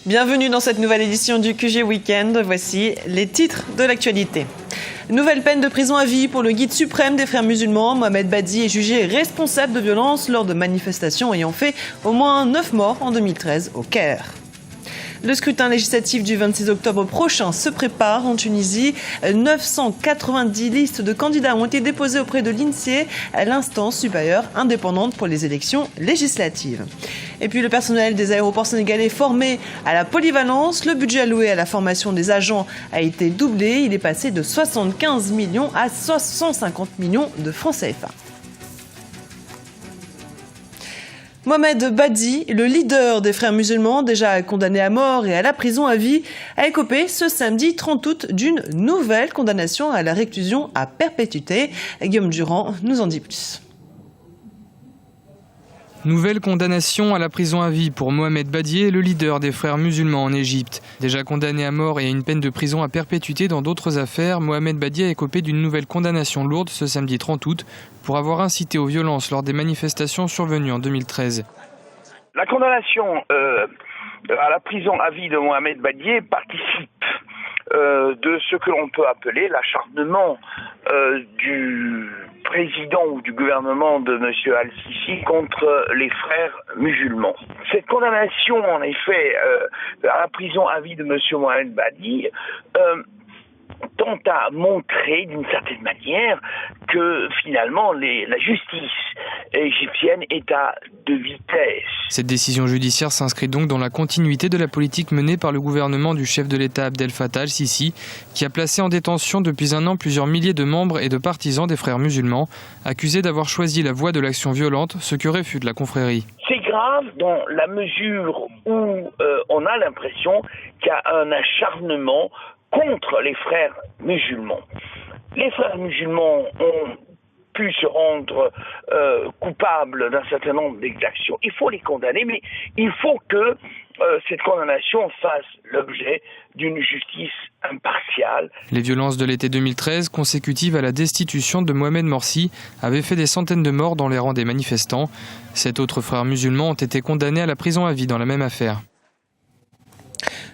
Bienvenue dans cette nouvelle édition du QG Weekend. Voici les titres de l'actualité. Nouvelle peine de prison à vie pour le guide suprême des frères musulmans. Mohamed Badi est jugé responsable de violences lors de manifestations ayant fait au moins 9 morts en 2013 au Caire. Le scrutin législatif du 26 octobre prochain se prépare en Tunisie. 990 listes de candidats ont été déposées auprès de l'INSEE, l'instance supérieure indépendante pour les élections législatives. Et puis le personnel des aéroports sénégalais formé à la polyvalence. Le budget alloué à la formation des agents a été doublé. Il est passé de 75 millions à 150 millions de francs CFA. Mohamed Badi, le leader des frères musulmans, déjà condamné à mort et à la prison à vie, a écopé ce samedi 30 août d'une nouvelle condamnation à la réclusion à perpétuité. Guillaume Durand nous en dit plus. Nouvelle condamnation à la prison à vie pour Mohamed Badi, le leader des frères musulmans en Égypte. Déjà condamné à mort et à une peine de prison à perpétuité dans d'autres affaires, Mohamed Badi a écopé d'une nouvelle condamnation lourde ce samedi 30 août pour avoir incité aux violences lors des manifestations survenues en 2013. La condamnation à la prison à vie de Mohamed Badi participe de ce que l'on peut appeler l'acharnement du président ou du gouvernement de M. Al-Sisi contre les frères musulmans. Cette condamnation, en effet, à la prison à vie de M. Mohamed Badi tend à montrer d'une certaine manière que finalement la justice égyptienne est à deux vitesses. Cette décision judiciaire s'inscrit donc dans la continuité de la politique menée par le gouvernement du chef de l'État Abdel Fattah al-Sisi, qui a placé en détention depuis un an plusieurs milliers de membres et de partisans des frères musulmans, accusés d'avoir choisi la voie de l'action violente, ce que réfute la confrérie. C'est grave dans la mesure où on a l'impression qu'il y a un acharnement contre les frères musulmans. Les frères musulmans ont pu se rendre coupables d'un certain nombre d'exactions. Il faut les condamner, mais il faut que cette condamnation fasse l'objet d'une justice impartiale. Les violences de l'été 2013, consécutives à la destitution de Mohamed Morsi, avaient fait des centaines de morts dans les rangs des manifestants. 7 autres frères musulmans ont été condamnés à la prison à vie dans la même affaire.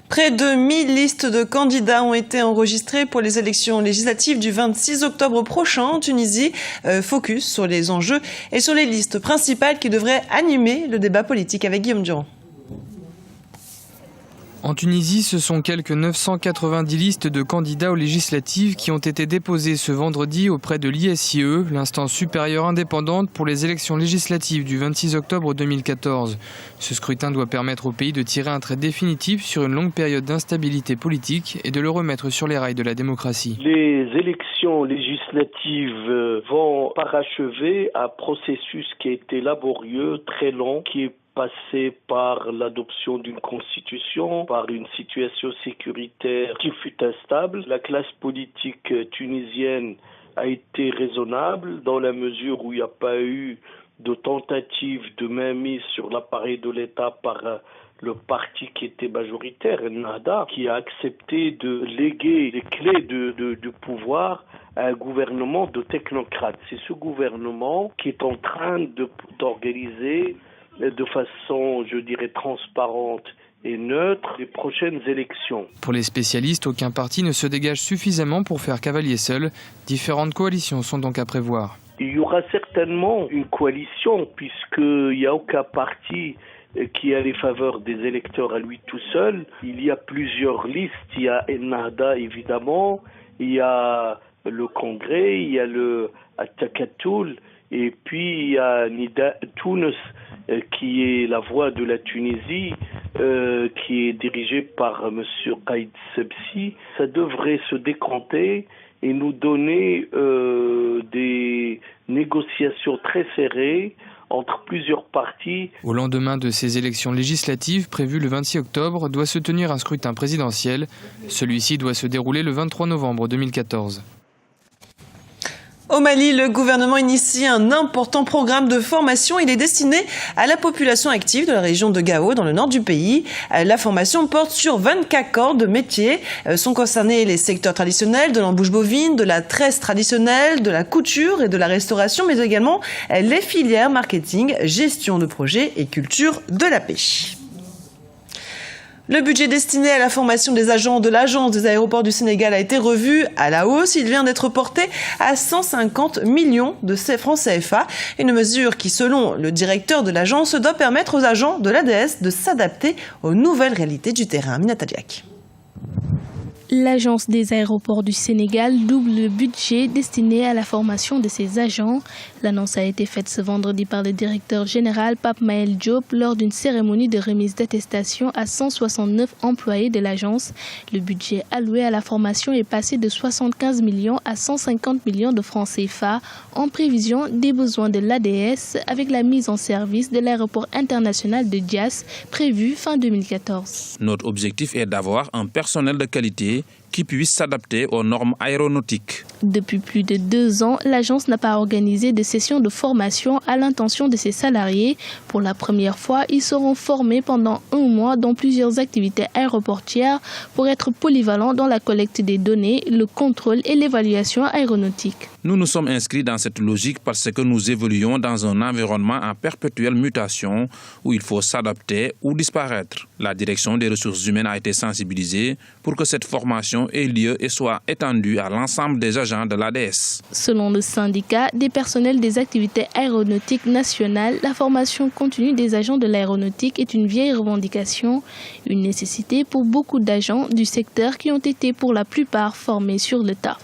Près de 1000 listes de candidats ont été enregistrées pour les élections législatives du 26 octobre prochain en Tunisie. Focus sur les enjeux et sur les listes principales qui devraient animer le débat politique avec Guillaume Durand. En Tunisie, ce sont quelques 990 listes de candidats aux législatives qui ont été déposées ce vendredi auprès de l'ISIE, l'instance supérieure indépendante pour les élections législatives du 26 octobre 2014. Ce scrutin doit permettre au pays de tirer un trait définitif sur une longue période d'instabilité politique et de le remettre sur les rails de la démocratie. Les élections législatives vont parachever un processus qui a été laborieux, très long, qui est passé par l'adoption d'une constitution, par une situation sécuritaire qui fut instable. La classe politique tunisienne a été raisonnable dans la mesure où il n'y a pas eu de tentative de mainmise sur l'appareil de l'État par le parti qui était majoritaire, Ennahda, qui a accepté de léguer les clés du pouvoir à un gouvernement de technocrates. C'est ce gouvernement qui est en train d'organiser de façon, je dirais, transparente et neutre les prochaines élections. Pour les spécialistes, aucun parti ne se dégage suffisamment pour faire cavalier seul. Différentes coalitions sont donc à prévoir. Il y aura certainement une coalition puisqu'il n'y a aucun parti qui a les faveurs des électeurs à lui tout seul. Il y a plusieurs listes. Il y a Ennahda évidemment, il y a le Congrès, il y a le Attakatoul, et puis il y a Nida Tunis qui est la voix de la Tunisie, qui est dirigée par M. Qaïd Sebsi. Ça devrait se décanter et nous donner des négociations très serrées entre plusieurs partis. Au lendemain de ces élections législatives prévues le 26 octobre, doit se tenir un scrutin présidentiel. Celui-ci doit se dérouler le 23 novembre 2014. Au Mali, le gouvernement initie un important programme de formation. Il est destiné à la population active de la région de Gao, dans le nord du pays. La formation porte sur 24 corps de métiers. Sont concernés les secteurs traditionnels de l'embouche bovine, de la tresse traditionnelle, de la couture et de la restauration, mais également les filières marketing, gestion de projet et culture de la pêche. Le budget destiné à la formation des agents de l'Agence des aéroports du Sénégal a été revu à la hausse. Il vient d'être porté à 150 millions de francs CFA. Une mesure qui, selon le directeur de l'agence, doit permettre aux agents de l'ADS de s'adapter aux nouvelles réalités du terrain. Aminata Diak. L'Agence des aéroports du Sénégal double le budget destiné à la formation de ses agents. L'annonce a été faite ce vendredi par le directeur général Pape Maël Diop lors d'une cérémonie de remise d'attestation à 169 employés de l'agence. Le budget alloué à la formation est passé de 75 millions à 150 millions de francs CFA en prévision des besoins de l'ADS avec la mise en service de l'aéroport international de Diass prévu fin 2014. Notre objectif est d'avoir un personnel de qualité qui puisse s'adapter aux normes aéronautiques. Depuis plus de 2 ans, l'agence n'a pas organisé de sessions de formation à l'intention de ses salariés. Pour la première fois, ils seront formés pendant 1 mois dans plusieurs activités aéroportières pour être polyvalents dans la collecte des données, le contrôle et l'évaluation aéronautique. Nous nous sommes inscrits dans cette logique parce que nous évoluons dans un environnement en perpétuelle mutation où il faut s'adapter ou disparaître. La direction des ressources humaines a été sensibilisée pour que cette formation ait lieu et soit étendue à l'ensemble des agents de l'ADS. Selon le syndicat des personnels des activités aéronautiques nationales, la formation continue des agents de l'aéronautique est une vieille revendication, une nécessité pour beaucoup d'agents du secteur qui ont été pour la plupart formés sur le tas.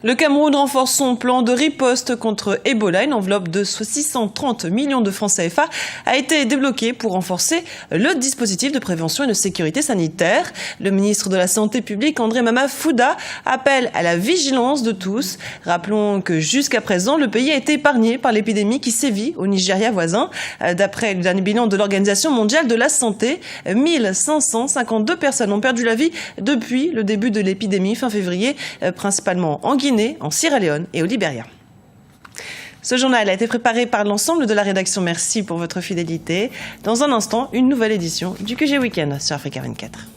Le Cameroun renforce son plan de riposte contre Ebola. Une enveloppe de 630 millions de francs CFA a été débloquée pour renforcer le dispositif de prévention et de sécurité sanitaire. Le ministre de la Santé publique, André Mama Fouda, appelle à la vigilance de tous. Rappelons que jusqu'à présent, le pays a été épargné par l'épidémie qui sévit au Nigeria voisin. D'après le dernier bilan de l'Organisation mondiale de la santé, 1552 personnes ont perdu la vie depuis le début de l'épidémie fin février, principalement en Guinée, en Sierra Leone et au Libéria. Ce journal a été préparé par l'ensemble de la rédaction. Merci pour votre fidélité. Dans un instant, une nouvelle édition du QG Weekend sur Africa 24.